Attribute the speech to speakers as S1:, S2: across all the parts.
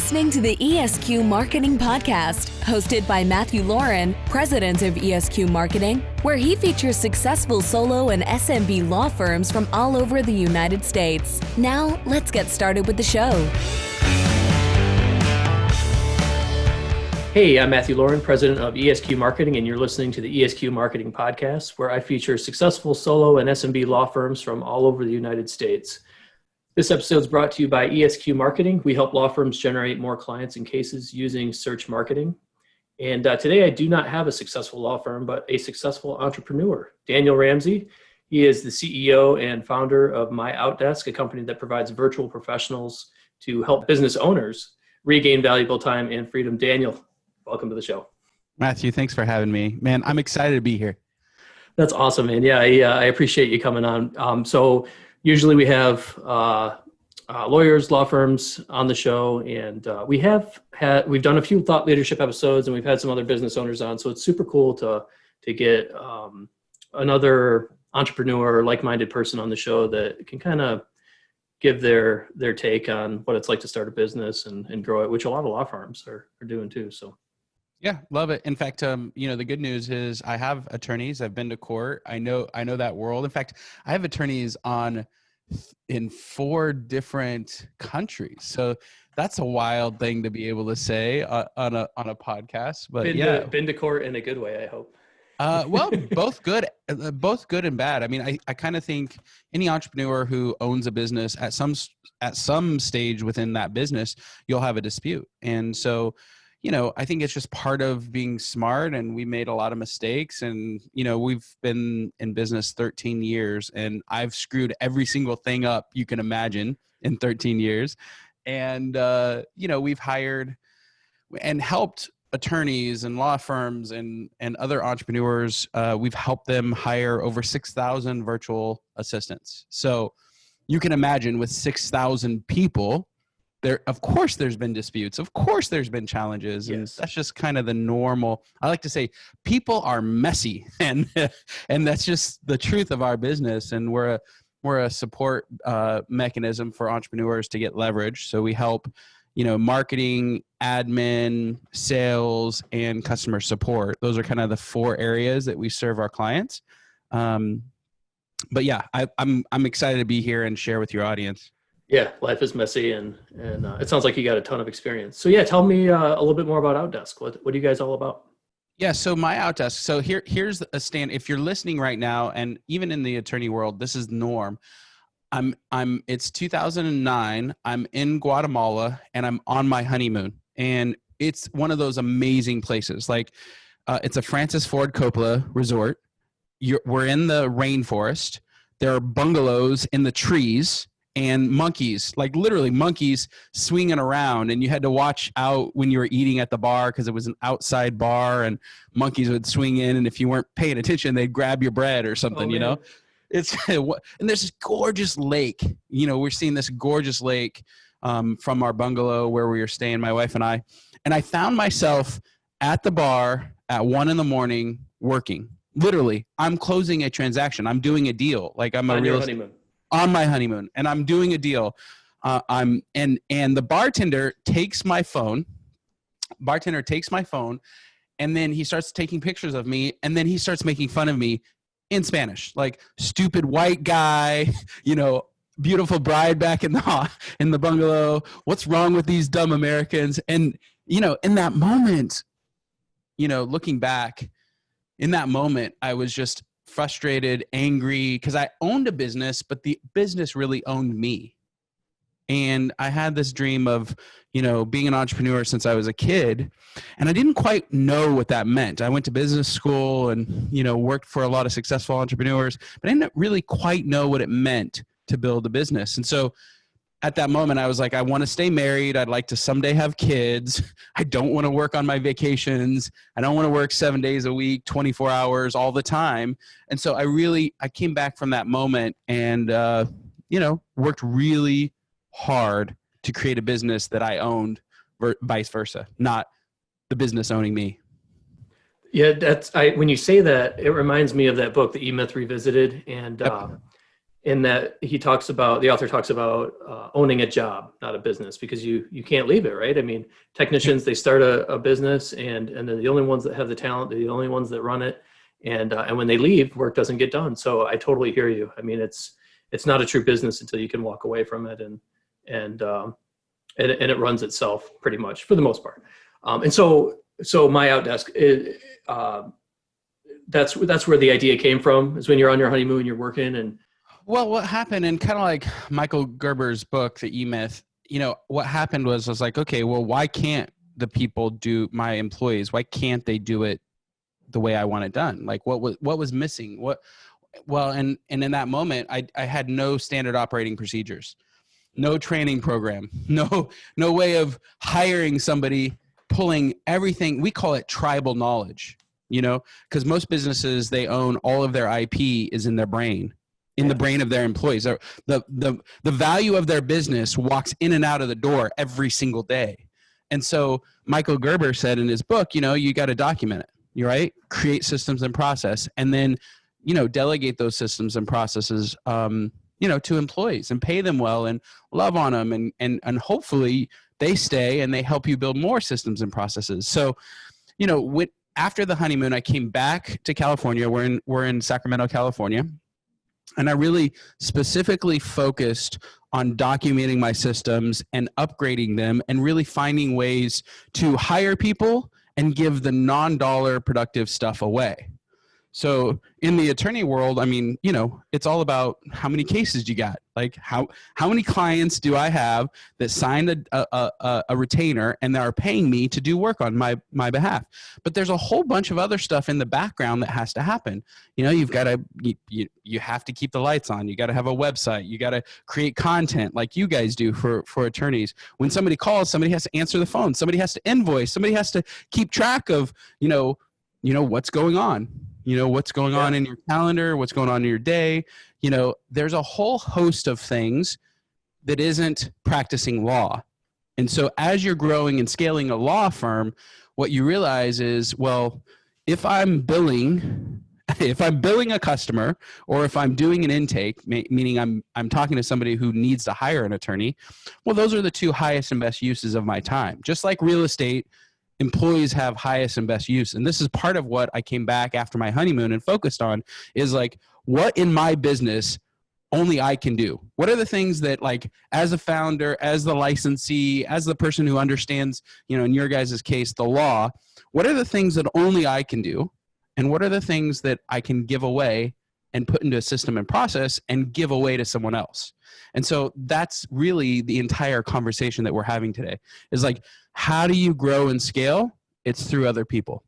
S1: listening to the Esq.Marketing podcast, hosted by Matthew Lauren, president of Esq.Marketing, where he features successful solo and SMB law firms from all over the United States. Now, let's get started with the show.
S2: Hey, I'm Matthew Lauren, president of Esq.Marketing, and you're listening to the Esq.Marketing podcast, where I feature successful solo and SMB law firms from all over the United States. This episode is brought to you by Esq.Marketing. We help law firms generate more clients and cases using search marketing. And today I do not have a successful law firm, but a successful entrepreneur, Daniel Ramsey. He is the CEO and founder of MyOutDesk, a company that provides virtual professionals to help business owners regain valuable time and freedom. Daniel, welcome to the show.
S3: Matthew, thanks for having me. Man, I'm excited to be here.
S2: That's awesome, man. Yeah, I appreciate you coming on. So usually we have lawyers, law firms on the show, and we've done a few thought leadership episodes, and we've had some other business owners on. So it's super cool to get another entrepreneur, like-minded person on the show that can kind of give their take on what it's like to start a business and grow it, which a lot of law firms are doing too. So.
S3: Yeah, love it. In fact, the good news is I have attorneys. I've been to court. I know that world. In fact, I have attorneys in 4 different countries. So that's a wild thing to be able to say on a podcast. But
S2: been to court in a good way, I hope.
S3: Well, both good and bad. I mean, I kind of think any entrepreneur who owns a business at some stage within that business, you'll have a dispute. And so, I think it's just part of being smart, and we made a lot of mistakes, and, we've been in business 13 years, and I've screwed every single thing up you can imagine in 13 years. And, we've hired and helped attorneys and law firms and other entrepreneurs. We've helped them hire over 6,000 virtual assistants. So you can imagine with 6,000 people, of course there's been disputes. Of course there's been challenges. And
S2: yes,
S3: that's just kind of the normal. I like to say people are messy, and that's just the truth of our business. And we're a support mechanism for entrepreneurs to get leverage. So we help, marketing, admin, sales, and customer support. Those are kind of the 4 areas that we serve our clients. But yeah, I'm excited to be here and share with your audience.
S2: Yeah, life is messy, and it sounds like you got a ton of experience. So yeah, tell me a little bit more about OutDesk. What are you guys all about?
S3: Yeah, so MyOutDesk. So here's a stand. If you're listening right now, and even in the attorney world, this is norm. It's 2009. I'm in Guatemala, and I'm on my honeymoon, and it's one of those amazing places. Like, it's a Francis Ford Coppola resort. We're in the rainforest. There are bungalows in the trees. And monkeys, like literally monkeys swinging around, and you had to watch out when you were eating at the bar because it was an outside bar, and monkeys would swing in, and if you weren't paying attention, they'd grab your bread or something. It's and there's this gorgeous lake. We're seeing this gorgeous lake from our bungalow where we were staying, my wife and I found myself at the bar at 1 a.m. working. Literally, I'm closing a transaction. I'm doing a deal. Like I'm
S2: on your honeymoon.
S3: On my honeymoon, and I'm doing a deal. And the bartender takes my phone, and then he starts taking pictures of me, and then he starts making fun of me in Spanish, like stupid white guy, beautiful bride back in the bungalow. What's wrong with these dumb Americans? And in that moment, looking back, in that moment, I was just frustrated, angry, because I owned a business, but the business really owned me. And I had this dream of, being an entrepreneur since I was a kid, and I didn't quite know what that meant. I went to business school and, worked for a lot of successful entrepreneurs, but I didn't really quite know what it meant to build a business. And so at that moment, I was like, I want to stay married. I'd like to someday have kids. I don't want to work on my vacations. I don't want to work 7 days a week, 24 hours all the time. And so I came back from that moment and, worked really hard to create a business that I owned, vice versa, not the business owning me.
S2: Yeah, when you say that, it reminds me of that book, The E-Myth Revisited. And
S3: yep.
S2: in that the author talks about owning a job, not a business, because you can't leave it, right? I mean, technicians, they start a business and they're the only ones that have the talent, they're the only ones that run it. And when they leave, work doesn't get done. So I totally hear you. I mean, it's not a true business until you can walk away from it and it runs itself pretty much for the most part. And so MyOutDesk, that's where the idea came from, is when you're on your honeymoon, you're working and.
S3: Well, what happened, and kind of like Michael Gerber's book, The E-Myth, what happened was like, okay, well, why can't the people my employees, why can't they do it the way I want it done? Like what was missing? And in that moment, I had no standard operating procedures, no training program, no way of hiring somebody, pulling everything. We call it tribal knowledge, because most businesses, they own all of their IP is in their brain. In the brain of their employees. The value of their business walks in and out of the door every single day. And so Michael Gerber said in his book, you got to document it, right? Create systems and process, and then, delegate those systems and processes, to employees and pay them well and love on them. And hopefully they stay and they help you build more systems and processes. So, after the honeymoon, I came back to California. We're in Sacramento, California. And I really specifically focused on documenting my systems and upgrading them and really finding ways to hire people and give the non-dollar productive stuff away. So in the attorney world, I mean, it's all about how many cases you got. Like how many clients do I have that signed a retainer and they are paying me to do work on my behalf? But there's a whole bunch of other stuff in the background that has to happen. You've got to, you have to keep the lights on. You got to have a website. You got to create content like you guys do for attorneys. When somebody calls, somebody has to answer the phone. Somebody has to invoice. Somebody has to keep track of, what's going on. What's going on in your calendar, what's going on in your day. There's a whole host of things that isn't practicing law. And so as you're growing and scaling a law firm, what you realize is, well, if I'm billing a customer, or if I'm doing an intake, meaning I'm talking to somebody who needs to hire an attorney, well, those are the two highest and best uses of my time. Just like real estate, employees have highest and best use. And this is part of what I came back after my honeymoon and focused on, is like, what in my business only I can do? What are the things that, like, as a founder, as the licensee, as the person who understands, in your guys' case, the law, what are the things that only I can do? And what are the things that I can give away and put into a system and process and give away to someone else? And so that's really the entire conversation that we're having today, is like, how do you grow and scale? It's through other people.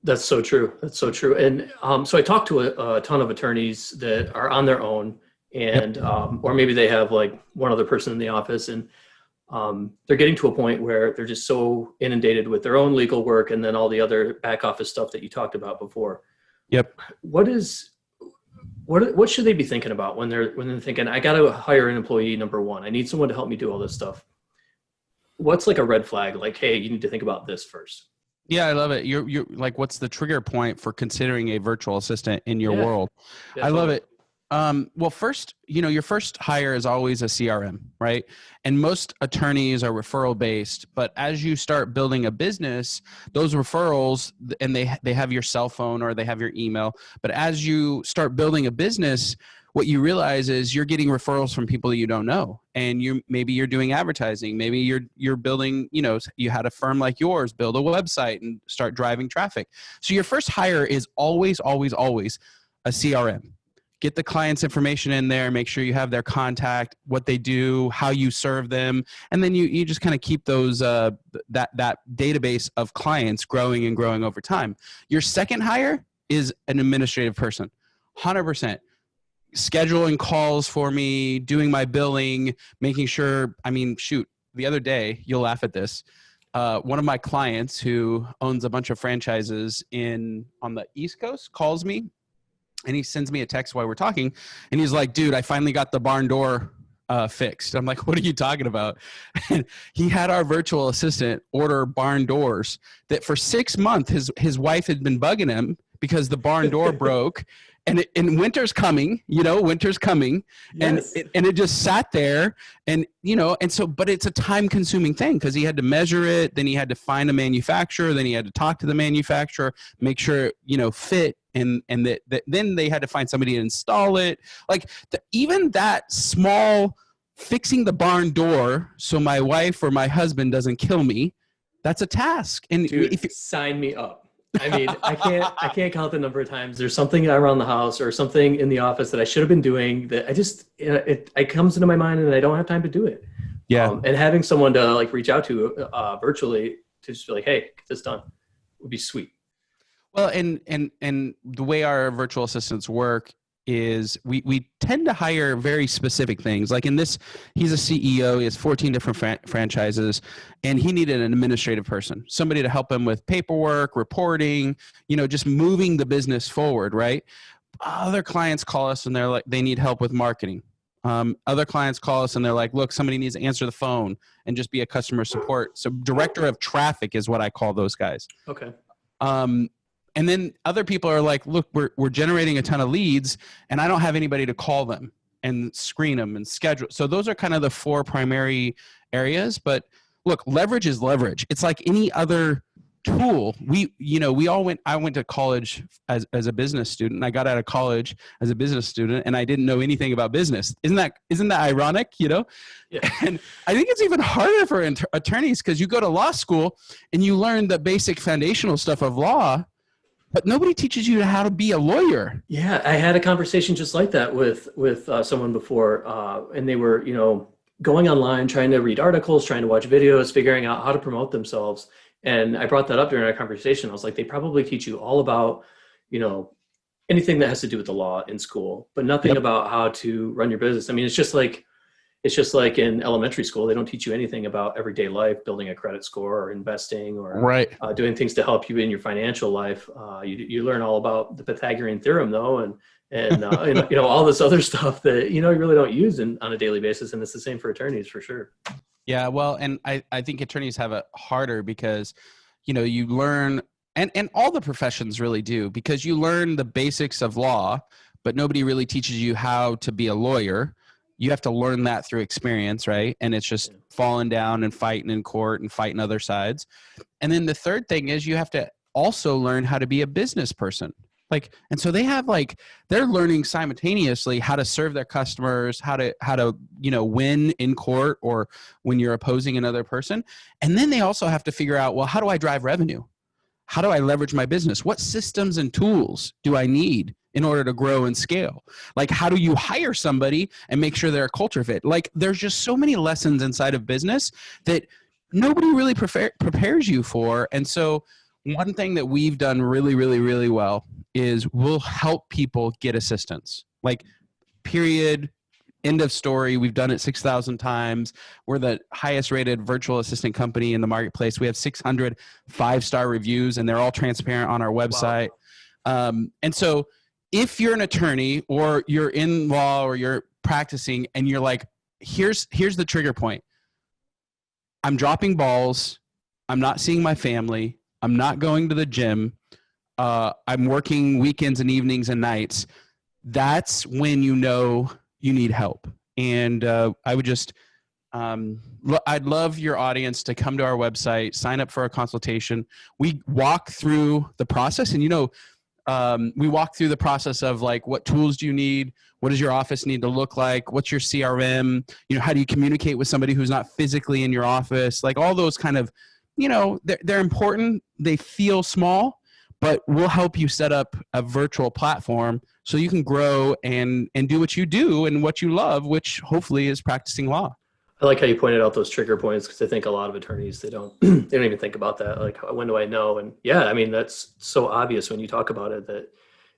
S2: That's so true. That's so true. And so I talked to a ton of attorneys that are on their own, and or maybe they have like one other person in the office, and they're getting to a point where they're just so inundated with their own legal work and then all the other back office stuff that you talked about before.
S3: Yep.
S2: What should they be thinking about when they're thinking, I got to hire an employee, number one, I need someone to help me do all this stuff? What's like a red flag? Like, hey, you need to think about this first.
S3: Yeah, I love it. You're like, what's the trigger point for considering a virtual assistant in your world? Definitely. I love it. Well, first, your first hire is always a CRM, right? And most attorneys are referral based, but as you start building a business, those referrals, and they have your cell phone or they have your email, but as you start building a business, what you realize is you're getting referrals from people that you don't know. And maybe you're doing advertising. Maybe you're building, you had a firm like yours build a website and start driving traffic. So your first hire is always, always, always a CRM. Get the client's information in there, make sure you have their contact, what they do, how you serve them. And then you just kind of keep those, that database of clients growing and growing over time. Your second hire is an administrative person, 100%. Scheduling calls for me, doing my billing, making sure, the other day, you'll laugh at this. One of my clients who owns a bunch of franchises on the East Coast calls me, and he sends me a text while we're talking, and he's like, dude, I finally got the barn door fixed. I'm like, what are you talking about? And he had our virtual assistant order barn doors that for 6 months, his wife had been bugging him because the barn door broke. and winter's coming, winter's coming.
S2: Yes.
S3: And it just sat there and, but it's a time consuming thing because he had to measure it. Then he had to find a manufacturer. Then he had to talk to the manufacturer, make sure, fit. And then they had to find somebody to install it. Like even that small fixing the barn door so my wife or my husband doesn't kill me, that's a task. And
S2: dude, sign me up. I mean, I can't count the number of times there's something around the house or something in the office that I should have been doing that I just, it comes into my mind and I don't have time to do it.
S3: Yeah.
S2: And having someone to like reach out to virtually to just be like, hey, get this done would be sweet.
S3: Well, and the way our virtual assistants work is we tend to hire very specific things. Like in this, he's a CEO, he has 14 different franchises, and he needed an administrative person, somebody to help him with paperwork, reporting, just moving the business forward, right? Other clients call us and they're like, they need help with marketing. Other clients call us and they're like, look, somebody needs to answer the phone and just be a customer support. So director of traffic is what I call those guys.
S2: Okay.
S3: And then other people are like, look, we're generating a ton of leads and I don't have anybody to call them and screen them and schedule. So those are kind of the 4 primary areas. But look, leverage is leverage. It's like any other tool. I went to college as a business student. I got out of college as a business student and I didn't know anything about business. Isn't that ironic? Yeah. And I think it's even harder for attorneys because you go to law school and you learn the basic foundational stuff of law, but nobody teaches you how to be a lawyer.
S2: Yeah, I had a conversation just like that with someone before, and they were, going online, trying to read articles, trying to watch videos, figuring out how to promote themselves. And I brought that up during our conversation. I was like, they probably teach you all about, anything that has to do with the law in school, but nothing about how to run your business. I mean, it's just like in elementary school, they don't teach you anything about everyday life, building a credit score or investing or doing things to help you in your financial life. You learn all about the Pythagorean theorem though. And all this other stuff that, you really don't use on a daily basis. And it's the same for attorneys for sure.
S3: Yeah. Well, and I think attorneys have it harder because, you learn, and all the professions really do, because you learn the basics of law, but nobody really teaches you how to be a lawyer. You have to learn that through experience, right? And it's just falling down and fighting in court and fighting other sides. And then the third thing is you have to also learn how to be a business person. And so they're learning simultaneously how to serve their customers, how to win in court or when you're opposing another person. And then they also have to figure out, well, how do I drive revenue? How do I leverage my business? What systems and tools do I need in order to grow and scale? How do you hire somebody and make sure they're a culture fit? There's just so many lessons inside of business that nobody really prepares you for. And so one thing that we've done really, really, really well is we'll help people get assistance. Period. End of story. We've done it 6,000 times. We're the highest rated virtual assistant company in the marketplace. We have 600 5-star reviews and they're all transparent on our website. Wow. And so if you're an attorney or you're in law or you're practicing and you're like, here's the trigger point. I'm dropping balls. I'm not seeing my family. I'm not going to the gym. I'm working weekends and evenings and nights. That's when you need help. And I would just, I'd love your audience to come to our website, sign up for a consultation. We walk through the process and, we walk through the process of what tools do you need? What does your office need to look like? What's your CRM? How do you communicate with somebody who's not physically in your office? All those kind of, they're important. They feel small, but we'll help you set up a virtual platform so you can grow and do what you do and what you love, which hopefully is practicing law.
S2: I like how you pointed out those trigger points because I think a lot of attorneys, they don't even think about that. When do I know? And yeah, I mean, that's so obvious when you talk about it that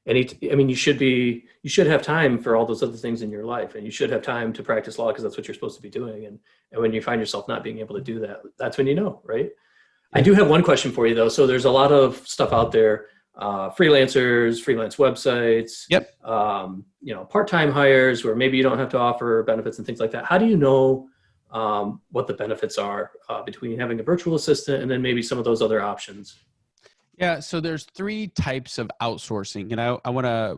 S2: you should have time for all those other things in your life, and you should have time to practice law because that's what you're supposed to be doing. And when you find yourself not being able to do that, that's when right? I do have one question for you though. So there's a lot of stuff out there, freelancers, freelance websites, part-time hires where maybe you don't have to offer benefits and things like that. How do you know what the benefits are between having a virtual assistant and then maybe some of those other options?
S3: Yeah. So there's three types of outsourcing, and I want to,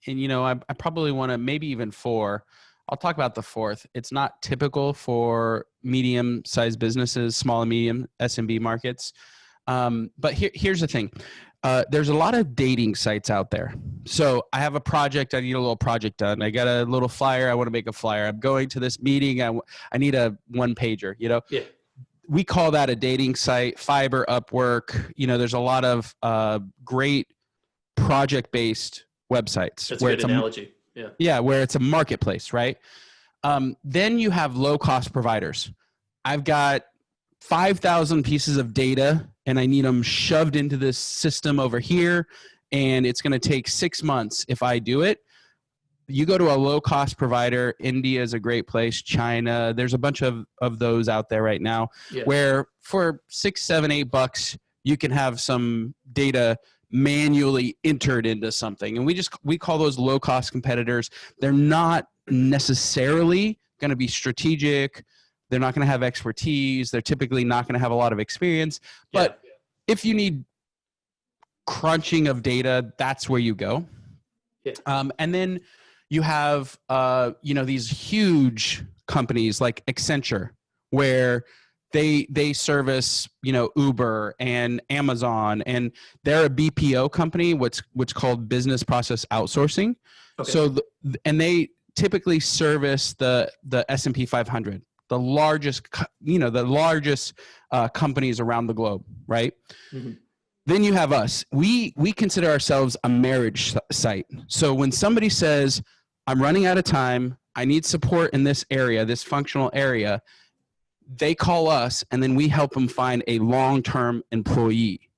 S3: and I probably want to, maybe even four. I'll talk about the fourth. It's not typical for medium-sized businesses, small and medium SMB markets. But here's the thing. There's a lot of dating sites out there. So I have a project. I need a little project done. I got a little flyer. I want to make a flyer. I'm going to this meeting. I need a one pager,
S2: Yeah.
S3: We call that a dating site. Fiverr, Upwork. There's a lot of great project-based websites.
S2: That's a good analogy. Yeah.
S3: Yeah, where it's a marketplace, right? Then you have low-cost providers. I've got 5,000 pieces of data, and I need them shoved into this system over here, and it's going to take 6 months if I do it. You go to a low-cost provider. India is a great place. China. There's a bunch of those out there right now, where for $6, $7, $8, you can have some data manually entered into something. And we call those low-cost competitors. They're not necessarily going to be strategic. They're not going to have expertise. They're typically not going to have a lot of experience. But if you need crunching of data, that's where you go.
S2: Yeah.
S3: And then you have, these huge companies like Accenture, where they service, Uber and Amazon, and they're a BPO company, what's called business process outsourcing. Okay. So, and they typically service the S&P 500, the largest companies around the globe, right? Mm-hmm. Then you have us. We consider ourselves a marriage site. So when somebody says, I'm running out of time, I need support in this area, this functional area, they call us, and then we help them find a long-term employee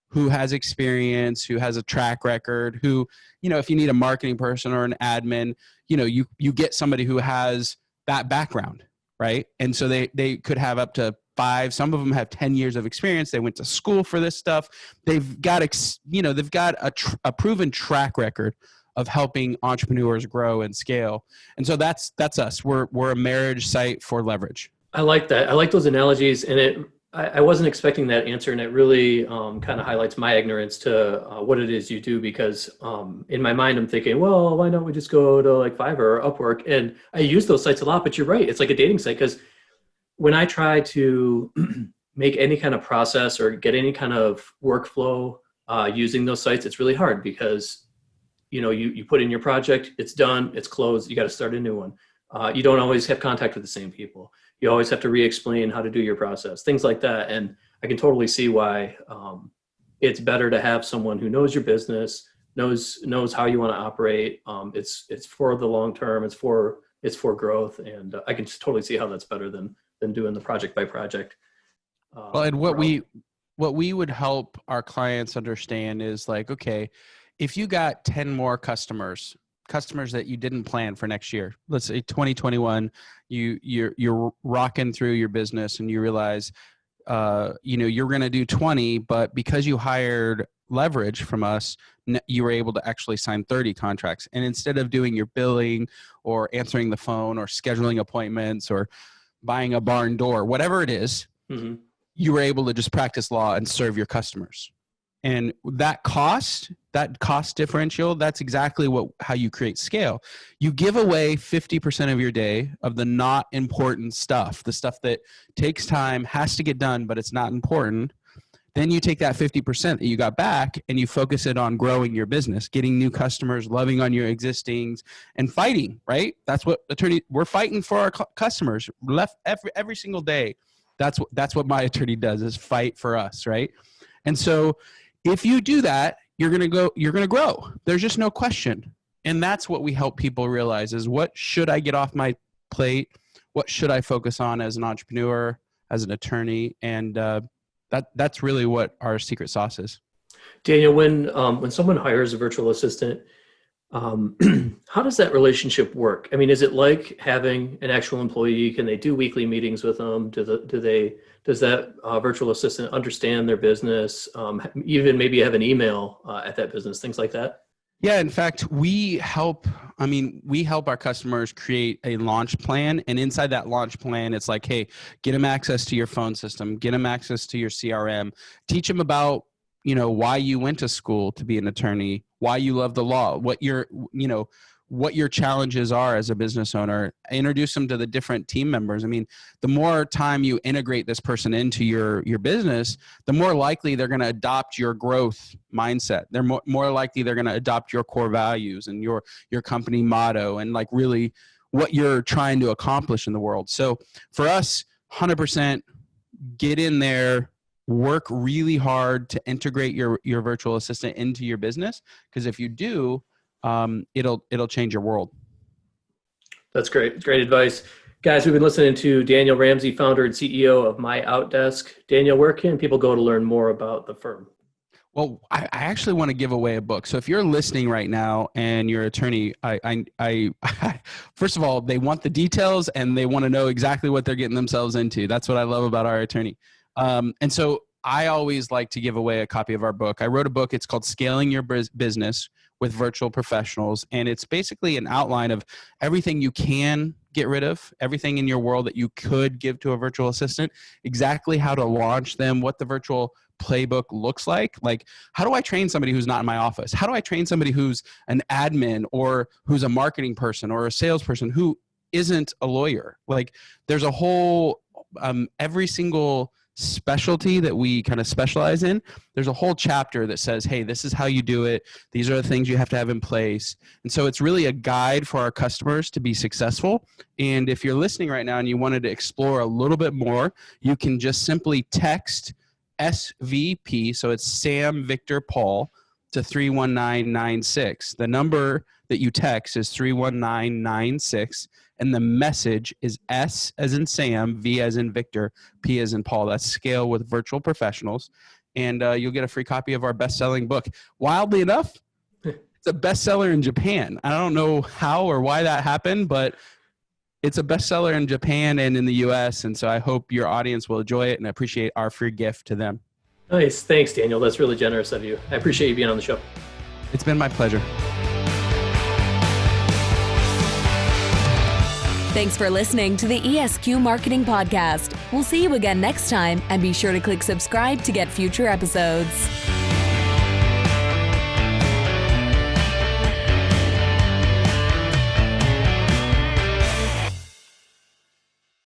S3: who has experience, who has a track record, who, if you need a marketing person or an admin, you get somebody who has that background, right? And so they could have up to 5, some of them have 10 years of experience. They went to school for this stuff. They've got, a proven track record of helping entrepreneurs grow and scale. And so that's us. We're a marriage site for leverage.
S2: I like that. I like those analogies, and I wasn't expecting that answer, and it really kind of highlights my ignorance to what it is you do, because in my mind I'm thinking, well, why don't we just go to like Fiverr or Upwork? And I use those sites a lot, but you're right. It's like a dating site, because when I try to make any kind of process or get any kind of workflow using those sites, it's really hard, because you put in your project, it's done, it's closed, you got to start a new one. You don't always have contact with the same people. You always have to re-explain how to do your process, things like that. And I can totally see why it's better to have someone who knows your business, knows how you want to operate. It's for the long term. It's for growth, and I can just totally see how that's better than doing the project by project.
S3: Well, and what we would help our clients understand is like, okay, if you got 10 more customers that you didn't plan for next year, let's say 2021, you're rocking through your business and you realize, you're going to do 20, but because you hired leverage from us, you were able to actually sign 30 contracts. And instead of doing your billing or answering the phone or scheduling appointments or buying a barn door, whatever it is, mm-hmm. you were able to just practice law and serve your customers. And that cost differential, that's exactly how you create scale. You give away 50% of your day of the not important stuff, the stuff that takes time, has to get done, but it's not important. Then you take that 50% that you got back and you focus it on growing your business, getting new customers, loving on your existings, and fighting, right? That's what we're fighting for our customers every single day. That's what my attorney does, is fight for us, right? And so if you do that, you're going to grow. There's just no question. And that's what we help people realize, is what should I get off my plate? What should I focus on as an entrepreneur, as an attorney? And that's really what our secret sauce is.
S2: Daniel, when someone hires a virtual assistant, how does that relationship work? I mean, is it like having an actual employee? Can they do weekly meetings with them? Does that virtual assistant understand their business? Even maybe have an email at that business, things like that?
S3: Yeah, in fact, we help our customers create a launch plan. And inside that launch plan, it's like, hey, get them access to your phone system, get them access to your CRM, teach them about why you went to school to be an attorney, why you love the law, what your challenges are as a business owner. Introduce them to the different team members. I mean, the more time you integrate this person into your business, the more likely they're going to adopt your growth mindset. They're more likely they're going to adopt your core values and your company motto and like really what you're trying to accomplish in the world. So for us, 100% get in there, work really hard to integrate your virtual assistant into your business. Because if you do, it'll change your world.
S2: That's great. Great advice. Guys, we've been listening to Daniel Ramsey, founder and CEO of MyOutDesk. Daniel, where can people go to learn more about the firm?
S3: Well, I actually want to give away a book. So if you're listening right now and you're an attorney, I first of all, they want the details and they want to know exactly what they're getting themselves into. That's what I love about our attorney. And so I always like to give away a copy of our book. I wrote a book. It's called Scaling Your Business with Virtual Professionals. And it's basically an outline of everything you can get rid of, everything in your world that you could give to a virtual assistant, exactly how to launch them, what the virtual playbook looks like. Like, how do I train somebody who's not in my office? How do I train somebody who's an admin or who's a marketing person or a salesperson who isn't a lawyer? Like, there's a whole, every single specialty that we kind of specialize in, there's a whole chapter that says, hey, this is how you do it. These are the things you have to have in place. And so it's really a guide for our customers to be successful. And if you're listening right now and you wanted to explore a little bit more, you can just simply text SVP, so it's Sam Victor Paul, to 31996. The number that you text is 31996, and the message is S as in Sam, V as in Victor, P as in Paul. That's Scale with Virtual Professionals, and you'll get a free copy of our best-selling book. Wildly enough, it's a bestseller in Japan. I don't know how or why that happened, but it's a bestseller in Japan and in the US, and so I hope your audience will enjoy it and appreciate our free gift to them.
S2: Nice. Thanks, Daniel. That's really generous of you. I appreciate you being on the show.
S3: It's been my pleasure.
S1: Thanks for listening to the ESQ Marketing Podcast. We'll see you again next time, and be sure to click subscribe to get future episodes.